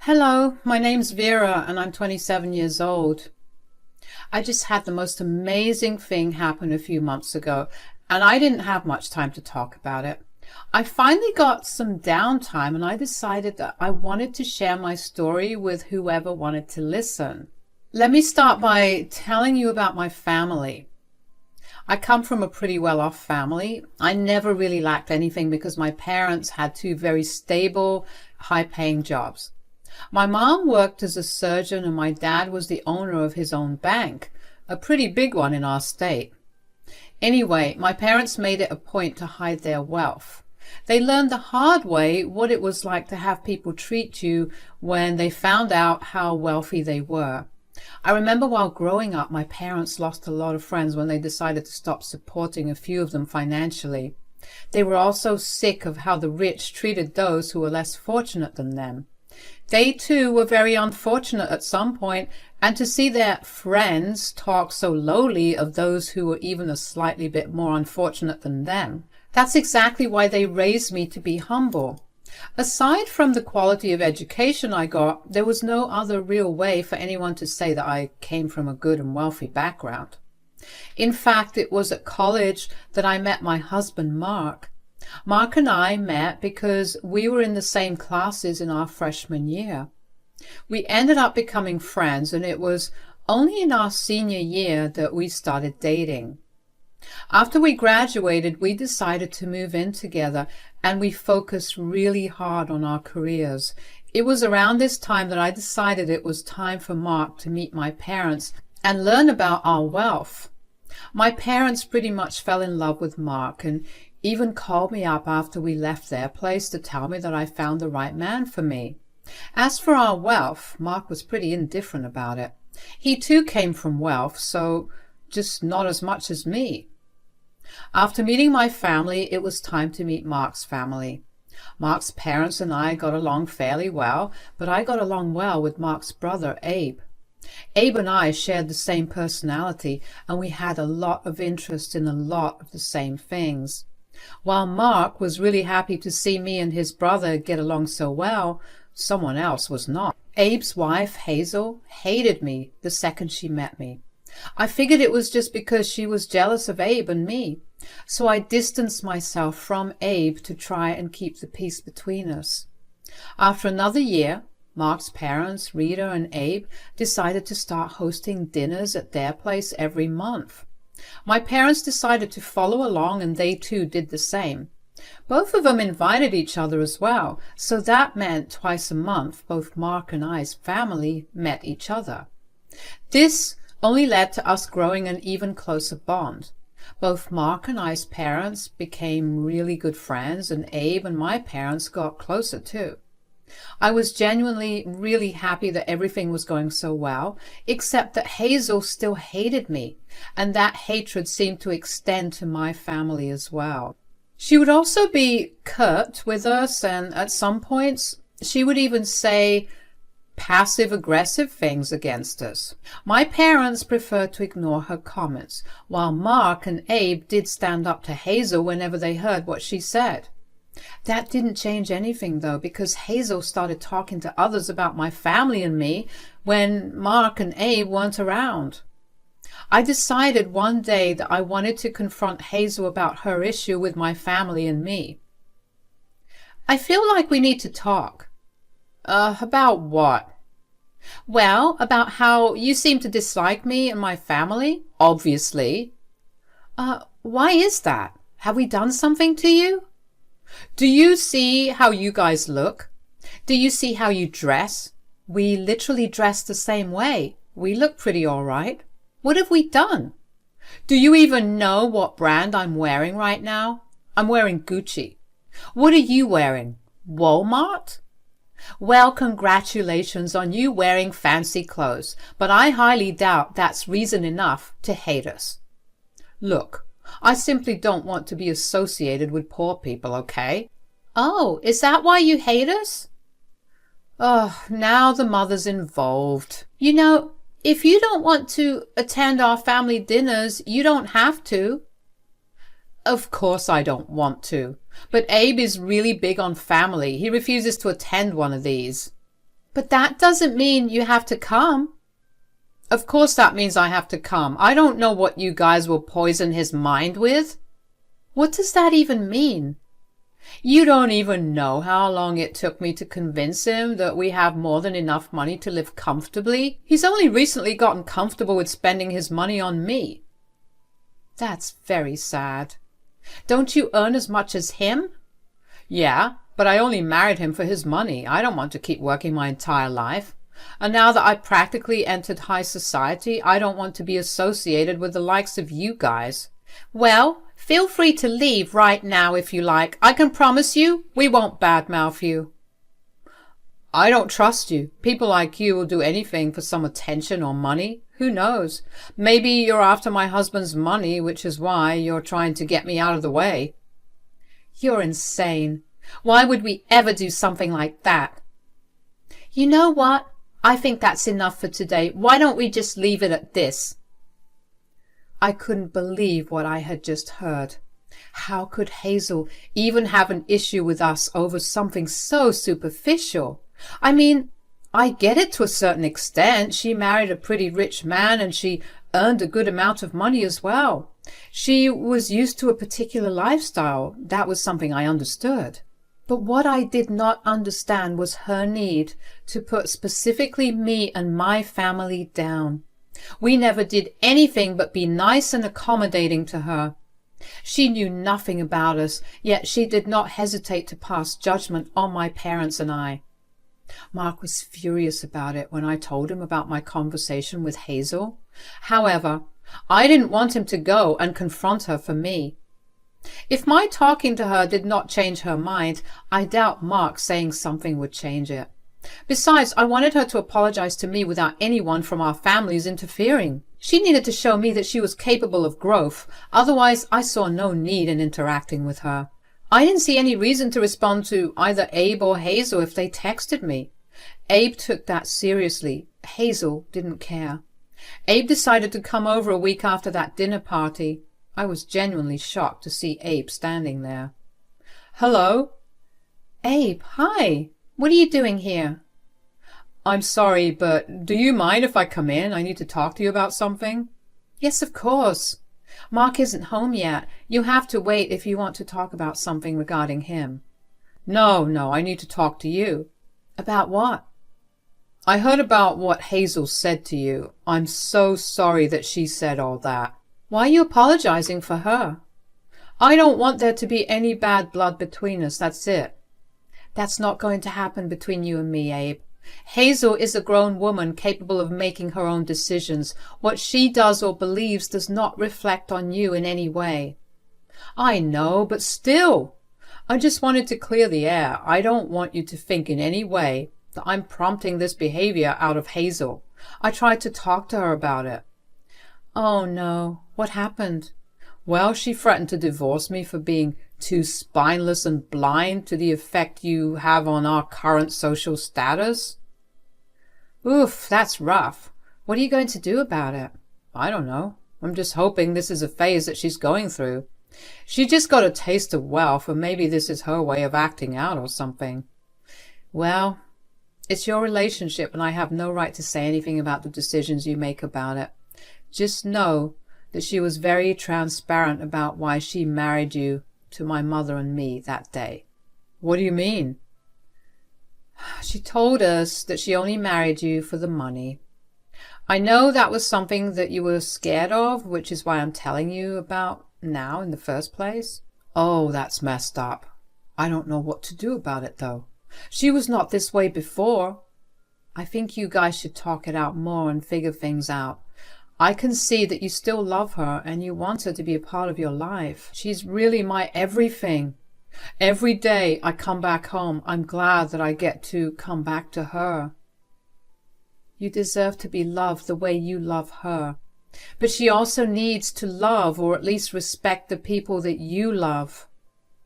Hello, my name's Vera and I'm 27 years old. I just had the most amazing thing happen a few months ago and I didn't have much time to talk about it. I finally got some downtime and I decided that I wanted to share my story with whoever wanted to listen. Let me start by telling you about my family. I come from a pretty well-off family. I never really lacked anything because my parents had two very stable, high-paying jobs. My mom worked as a surgeon and my dad was the owner of his own bank, a pretty big one in our state. Anyway, my parents made it a point to hide their wealth. They learned the hard way what it was like to have people treat you when they found out how wealthy they were. I remember while growing up, my parents lost a lot of friends when they decided to stop supporting a few of them financially. They were also sick of how the rich treated those who were less fortunate than them. They too were very unfortunate at some point, and to see their friends talk so lowly of those who were even a slightly bit more unfortunate than them. That's exactly why they raised me to be humble. Aside from the quality of education I got, there was no other real way for anyone to say that I came from a good and wealthy background. In fact, it was at college that I met my husband, Mark. Mark and I met because we were in the same classes in our freshman year. We ended up becoming friends, and it was only in our senior year that we started dating. After we graduated, we decided to move in together, and we focused really hard on our careers. It was around this time that I decided it was time for Mark to meet my parents and learn about our wealth. My parents pretty much fell in love with Mark and even called me up after we left their place to tell me that I found the right man for me. As for our wealth, Mark was pretty indifferent about it. He too came from wealth, so just not as much as me. After meeting my family, it was time to meet Mark's family. Mark's parents and I got along fairly well, but I got along well with Mark's brother, Abe. Abe and I shared the same personality, and we had a lot of interest in a lot of the same things. While Mark was really happy to see me and his brother get along so well, someone else was not. Abe's wife, Hazel, hated me the second she met me. I figured it was just because she was jealous of Abe and me, so I distanced myself from Abe to try and keep the peace between us. After another year, Mark's parents, Rita and Abe, decided to start hosting dinners at their place every month. My parents decided to follow along, and they too did the same. Both of them invited each other as well, so that meant twice a month both Mark and I's family met each other. This only led to us growing an even closer bond. Both Mark and I's parents became really good friends, and Abe and my parents got closer too. I was genuinely really happy that everything was going so well, except that Hazel still hated me, and that hatred seemed to extend to my family as well. She would also be curt with us, and at some points she would even say passive-aggressive things against us. My parents preferred to ignore her comments, while Mark and Abe did stand up to Hazel whenever they heard what she said. That didn't change anything, though, because Hazel started talking to others about my family and me when Mark and Abe weren't around. I decided one day that I wanted to confront Hazel about her issue with my family and me. I feel like we need to talk. About what? Well, about how you seem to dislike me and my family, obviously. Why is that? Have we done something to you? Do you see how you guys look? Do you see how you dress? We literally dress the same way. We look pretty all right. What have we done? Do you even know what brand I'm wearing right now? I'm wearing Gucci. What are you wearing? Walmart? Well, congratulations on you wearing fancy clothes, but I highly doubt that's reason enough to hate us. Look, I simply don't want to be associated with poor people, okay? Oh, is that why you hate us? Oh, now the mother's involved. You know, if you don't want to attend our family dinners, you don't have to. Of course I don't want to. But Abe is really big on family. He refuses to attend one of these. But that doesn't mean you have to come. Of course that means I have to come. I don't know what you guys will poison his mind with. What does that even mean? You don't even know how long it took me to convince him that we have more than enough money to live comfortably. He's only recently gotten comfortable with spending his money on me. That's very sad. Don't you earn as much as him? Yeah, but I only married him for his money. I don't want to keep working my entire life. And now that I've practically entered high society, I don't want to be associated with the likes of you guys. Well, feel free to leave right now if you like. I can promise you we won't badmouth you. I don't trust you. People like you will do anything for some attention or money. Who knows? Maybe you're after my husband's money, which is why you're trying to get me out of the way. You're insane. Why would we ever do something like that? You know what? I think that's enough for today. Why don't we just leave it at this? I couldn't believe what I had just heard. How could Hazel even have an issue with us over something so superficial? I mean, I get it to a certain extent. She married a pretty rich man and she earned a good amount of money as well. She was used to a particular lifestyle. That was something I understood. But what I did not understand was her need to put specifically me and my family down. We never did anything but be nice and accommodating to her. She knew nothing about us, yet she did not hesitate to pass judgment on my parents and I. Mark was furious about it when I told him about my conversation with Hazel. However, I didn't want him to go and confront her for me. If my talking to her did not change her mind, I doubt Mark saying something would change it. Besides, I wanted her to apologize to me without anyone from our families interfering. She needed to show me that she was capable of growth. Otherwise, I saw no need in interacting with her. I didn't see any reason to respond to either Abe or Hazel if they texted me. Abe took that seriously. Hazel didn't care. Abe decided to come over a week after that dinner party. I was genuinely shocked to see Abe standing there. Hello? Abe, hi. What are you doing here? I'm sorry, but do you mind if I come in? I need to talk to you about something. Yes, of course. Mark isn't home yet. You have to wait if you want to talk about something regarding him. No, I need to talk to you. About what? I heard about what Hazel said to you. I'm so sorry that she said all that. Why are you apologizing for her? I don't want there to be any bad blood between us, that's it. That's not going to happen between you and me, Abe. Hazel is a grown woman capable of making her own decisions. What she does or believes does not reflect on you in any way. I know, but still. I just wanted to clear the air. I don't want you to think in any way that I'm prompting this behavior out of Hazel. I tried to talk to her about it. Oh, no. What happened? Well, she threatened to divorce me for being too spineless and blind to the effect you have on our current social status. Oof, that's rough. What are you going to do about it? I don't know. I'm just hoping this is a phase that she's going through. She just got a taste of wealth, or maybe this is her way of acting out or something. Well, it's your relationship, and I have no right to say anything about the decisions you make about it. Just know that she was very transparent about why she married you to my mother and me that day. What do you mean? She told us that she only married you for the money. I know that was something that you were scared of, which is why I'm telling you about now in the first place. Oh, that's messed up. I don't know what to do about it, though. She was not this way before. I think you guys should talk it out more and figure things out. I can see that you still love her and you want her to be a part of your life. She's really my everything. Every day I come back home, I'm glad that I get to come back to her. You deserve to be loved the way you love her. But she also needs to love, or at least respect, the people that you love.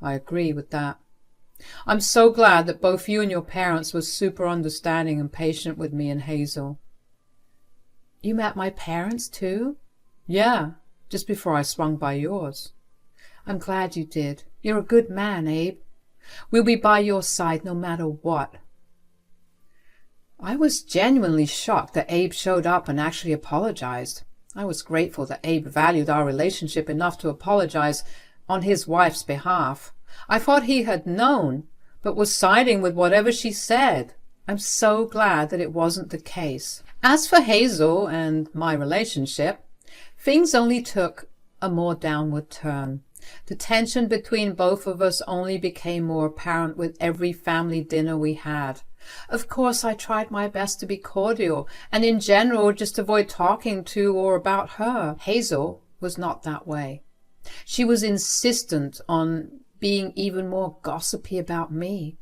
I agree with that. I'm so glad that both you and your parents were super understanding and patient with me and Hazel. You met my parents too? Yeah, just before I swung by yours. I'm glad you did. You're a good man, Abe. We'll be by your side no matter what. I was genuinely shocked that Abe showed up and actually apologized. I was grateful that Abe valued our relationship enough to apologize on his wife's behalf. I thought he had known, but was siding with whatever she said. I'm so glad that it wasn't the case. As for Hazel and my relationship, things only took a more downward turn. The tension between both of us only became more apparent with every family dinner we had. Of course, I tried my best to be cordial and in general just avoid talking to or about her. Hazel was not that way. She was insistent on being even more gossipy about me.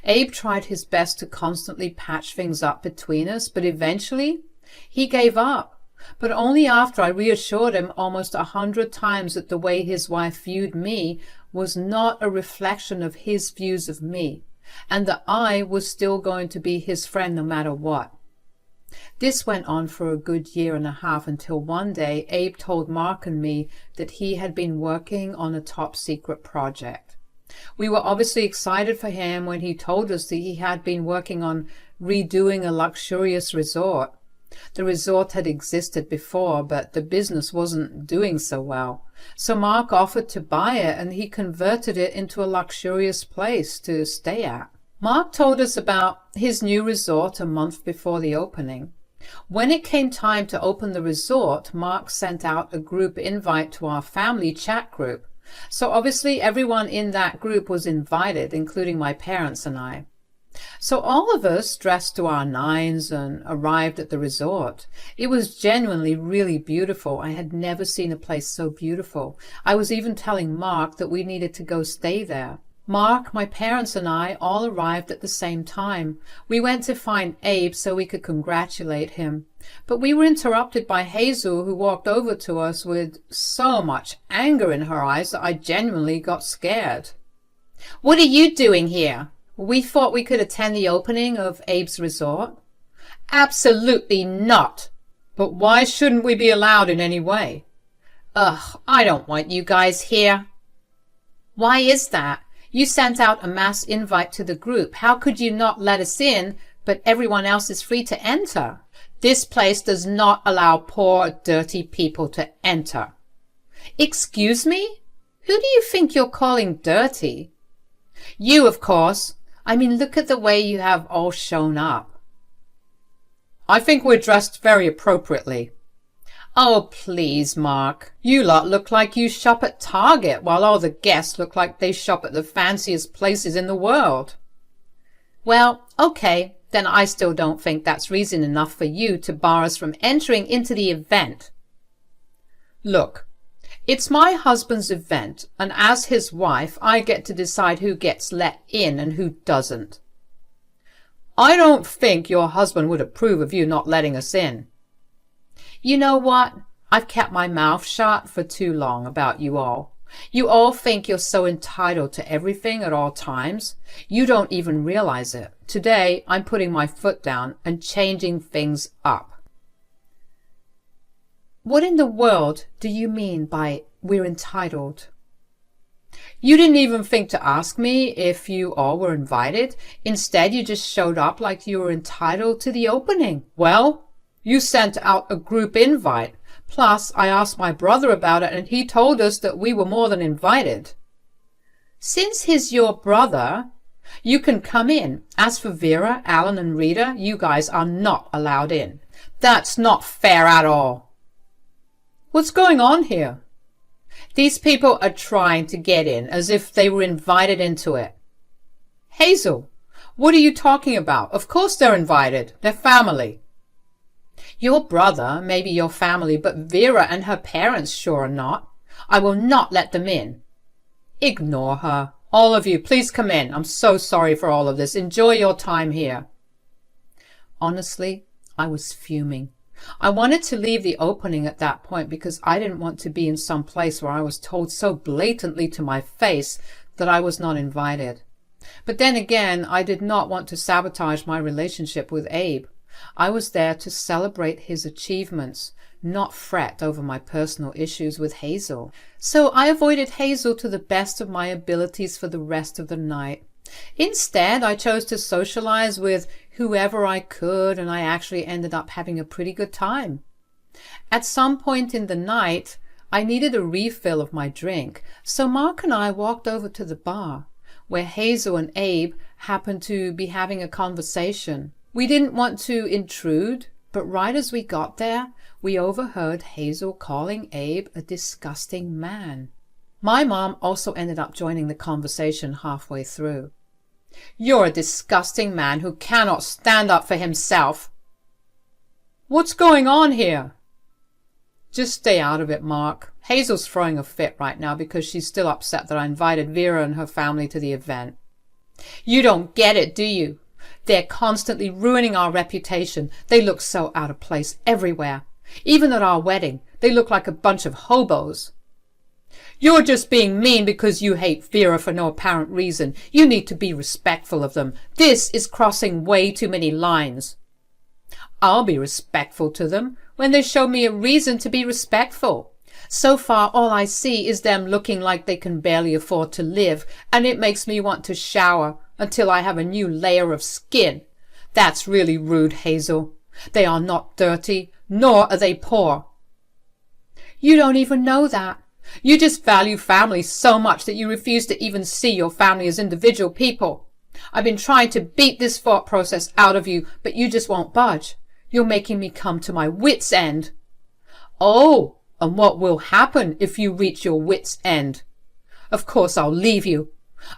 Abe tried his best to constantly patch things up between us, but eventually he gave up. But only after I reassured him almost 100 times that the way his wife viewed me was not a reflection of his views of me, and that I was still going to be his friend no matter what. This went on for a good 1.5 years until one day Abe told Mark and me that he had been working on a top secret project. We were obviously excited for him when he told us that he had been working on redoing a luxurious resort. The resort had existed before, but the business wasn't doing so well. So Mark offered to buy it, and he converted it into a luxurious place to stay at. Mark told us about his new resort a month before the opening. When it came time to open the resort, Mark sent out a group invite to our family chat group. So obviously everyone in that group was invited, including my parents and I. So all of us dressed to our nines and arrived at the resort. It was genuinely really beautiful. I had never seen a place so beautiful. I was even telling Mark that we needed to go stay there. Mark, my parents, and I all arrived at the same time. We went to find Abe so we could congratulate him. But we were interrupted by Hazel, who walked over to us with so much anger in her eyes that I genuinely got scared. "What are you doing here? We thought we could attend the opening of Abe's resort." "Absolutely not. But why shouldn't we be allowed in any way?" "Ugh, I don't want you guys here." "Why is that? You sent out a mass invite to the group. How could you not let us in, but everyone else is free to enter?" "This place does not allow poor, dirty people to enter." "Excuse me? Who do you think you're calling dirty?" "You, of course. I mean, look at the way you have all shown up." "I think we're dressed very appropriately." "Oh, please, Mark. You lot look like you shop at Target, while all the guests look like they shop at the fanciest places in the world." "Well, okay, then I still don't think that's reason enough for you to bar us from entering into the event." "Look, it's my husband's event, and as his wife, I get to decide who gets let in and who doesn't." "I don't think your husband would approve of you not letting us in." "You know what? I've kept my mouth shut for too long about you all. You all think you're so entitled to everything at all times. You don't even realize it. Today, I'm putting my foot down and changing things up." "What in the world do you mean by we're entitled?" "You didn't even think to ask me if you all were invited. Instead, you just showed up like you were entitled to the opening." "Well, you sent out a group invite. Plus, I asked my brother about it, and he told us that we were more than invited." "Since he's your brother, you can come in. As for Vera, Alan, and Rita, you guys are not allowed in." "That's not fair at all." "What's going on here?" "These people are trying to get in as if they were invited into it." "Hazel, what are you talking about? Of course they're invited. They're family." "Your brother may be your family, but Vera and her parents sure are not. I will not let them in." "Ignore her. All of you, please come in. I'm so sorry for all of this. Enjoy your time here." Honestly, I was fuming. I wanted to leave the opening at that point because I didn't want to be in some place where I was told so blatantly to my face that I was not invited. But then again, I did not want to sabotage my relationship with Abe. I was there to celebrate his achievements, not fret over my personal issues with Hazel. So I avoided Hazel to the best of my abilities for the rest of the night. Instead, I chose to socialize with whoever I could, and I actually ended up having a pretty good time. At some point in the night, I needed a refill of my drink, so Mark and I walked over to the bar, where Hazel and Abe happened to be having a conversation. We didn't want to intrude, but right as we got there, we overheard Hazel calling Abe a disgusting man. My mom also ended up joining the conversation halfway through. "You're a disgusting man who cannot stand up for himself." "What's going on here?" "Just stay out of it, Mark. Hazel's throwing a fit right now because she's still upset that I invited Vera and her family to the event." "You don't get it, do you? They're constantly ruining our reputation. They look so out of place everywhere. Even at our wedding, they look like a bunch of hobos." "You're just being mean because you hate Vera for no apparent reason. You need to be respectful of them. This is crossing way too many lines." "I'll be respectful to them when they show me a reason to be respectful. So far, all I see is them looking like they can barely afford to live, and it makes me want to shower until I have a new layer of skin. That's really rude, Hazel. They are not dirty, nor are they poor." "You don't even know that. You just value family so much that you refuse to even see your family as individual people. I've been trying to beat this thought process out of you, but you just won't budge. You're making me come to my wit's end." "Oh, and what will happen if you reach your wit's end?" "Of course I'll leave you.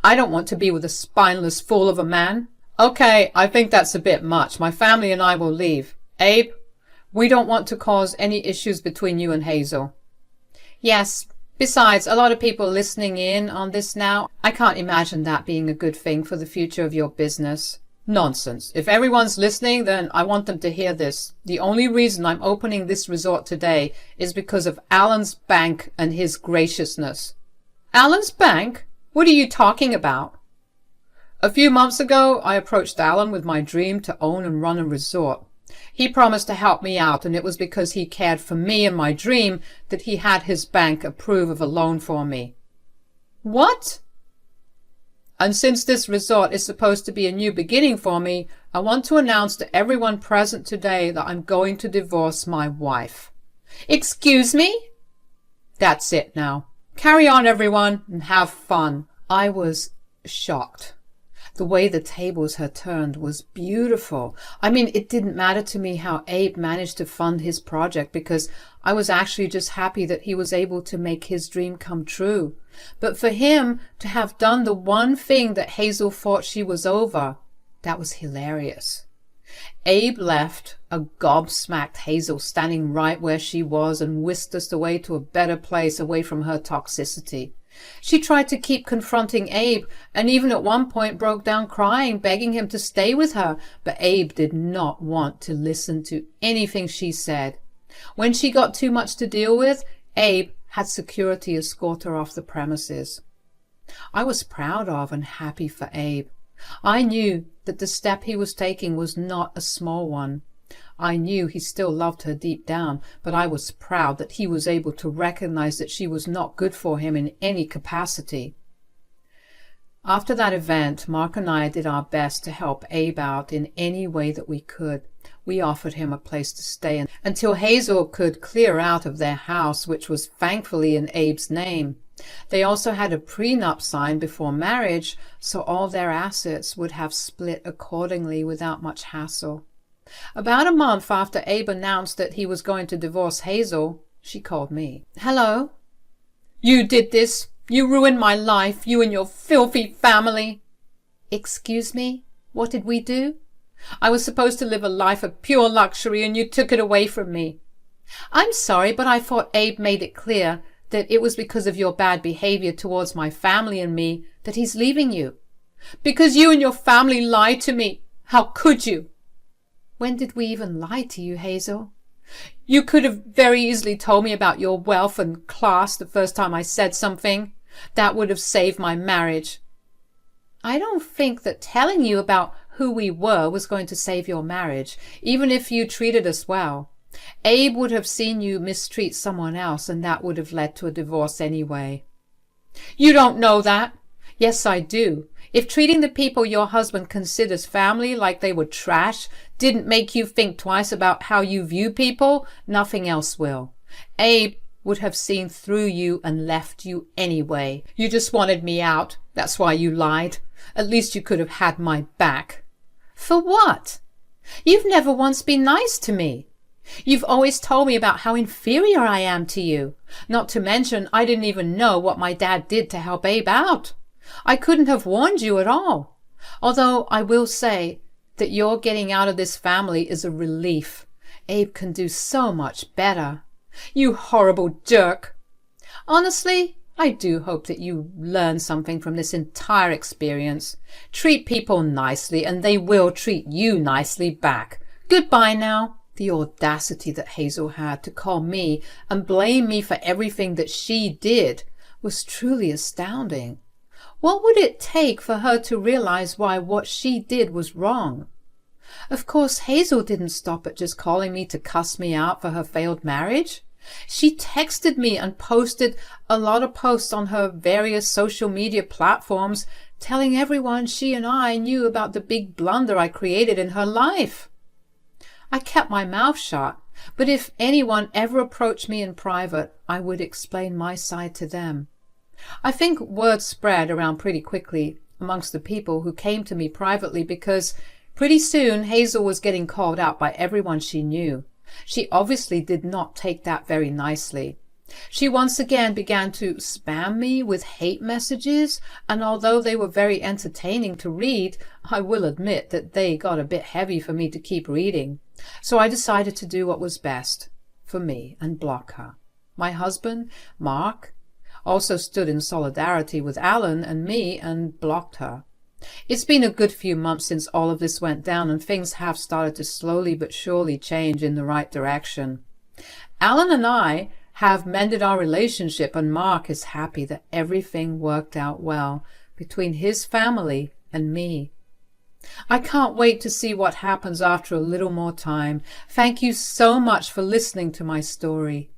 I don't want to be with a spineless fool of a man." "Okay, I think that's a bit much. My family and I will leave. Abe, we don't want to cause any issues between you and Hazel." "Yes. Besides, a lot of people listening in on this now. I can't imagine that being a good thing for the future of your business." "Nonsense. If everyone's listening, then I want them to hear this. The only reason I'm opening this resort today is because of Alan's bank and his graciousness." "Alan's bank? What are you talking about?" "A few months ago, I approached Alan with my dream to own and run a resort. He promised to help me out, and it was because he cared for me and my dream that he had his bank approve of a loan for me." "What?" "And since this resort is supposed to be a new beginning for me, I want to announce to everyone present today that I'm going to divorce my wife." "Excuse me?" "That's it now. Carry on, everyone, and have fun." I was shocked. The way the tables had turned was beautiful. I mean, it didn't matter to me how Abe managed to fund his project because I was actually just happy that he was able to make his dream come true. But for him to have done the one thing that Hazel thought she was over, that was hilarious. Abe left, a gobsmacked Hazel standing right where she was, and whisked us away to a better place away from her toxicity. She tried to keep confronting Abe, and even at one point broke down crying, begging him to stay with her, but Abe did not want to listen to anything she said. When she got too much to deal with, Abe had security escort her off the premises. I was proud of and happy for Abe. I knew that the step he was taking was not a small one. I knew he still loved her deep down, but I was proud that he was able to recognize that she was not good for him in any capacity. After that event, Mark and I did our best to help Abe out in any way that we could. We offered him a place to stay until Hazel could clear out of their house, which was thankfully in Abe's name. They also had a prenup signed before marriage, so all their assets would have split accordingly without much hassle. About a month after Abe announced that he was going to divorce Hazel, she called me. "Hello?" "You did this. You ruined my life, you and your filthy family." "Excuse me? What did we do?" "I was supposed to live a life of pure luxury, and you took it away from me." "I'm sorry, but I thought Abe made it clear that it was because of your bad behavior towards my family and me that he's leaving you." "Because you and your family lied to me. How could you?" "When did we even lie to you, Hazel?" "You could have very easily told me about your wealth and class the first time I said something. That would have saved my marriage." "I don't think that telling you about who we were was going to save your marriage, even if you treated us well. Abe would have seen you mistreat someone else, and that would have led to a divorce anyway." "You don't know that." "Yes, I do. If treating the people your husband considers family like they were trash didn't make you think twice about how you view people, nothing else will. Abe would have seen through you and left you anyway. You just wanted me out. That's why you lied. At least you could have had my back. For what? You've never once been nice to me. You've always told me about how inferior I am to you. Not to mention, I didn't even know what my dad did to help Abe out. I couldn't have warned you at all. Although I will say that your getting out of this family is a relief. Abe can do so much better. You horrible jerk. Honestly, I do hope that you learn something from this entire experience. Treat people nicely and they will treat you nicely back. Goodbye now. The audacity that Hazel had to call me and blame me for everything that she did was truly astounding. What would it take for her to realize why what she did was wrong? Of course, Hazel didn't stop at just calling me to cuss me out for her failed marriage. She texted me and posted a lot of posts on her various social media platforms telling everyone she and I knew about the big blunder I created in her life. I kept my mouth shut, but if anyone ever approached me in private, I would explain my side to them. I think word spread around pretty quickly amongst the people who came to me privately because pretty soon Hazel was getting called out by everyone she knew. She obviously did not take that very nicely. She once again began to spam me with hate messages, and although they were very entertaining to read, I will admit that they got a bit heavy for me to keep reading. So I decided to do what was best for me and block her. My husband, Mark, also stood in solidarity with Alan and me and blocked her. It's been a good few months since all of this went down, and things have started to slowly but surely change in the right direction. Alan and I have mended our relationship, and Mark is happy that everything worked out well between his family and me. I can't wait to see what happens after a little more time. Thank you so much for listening to my story.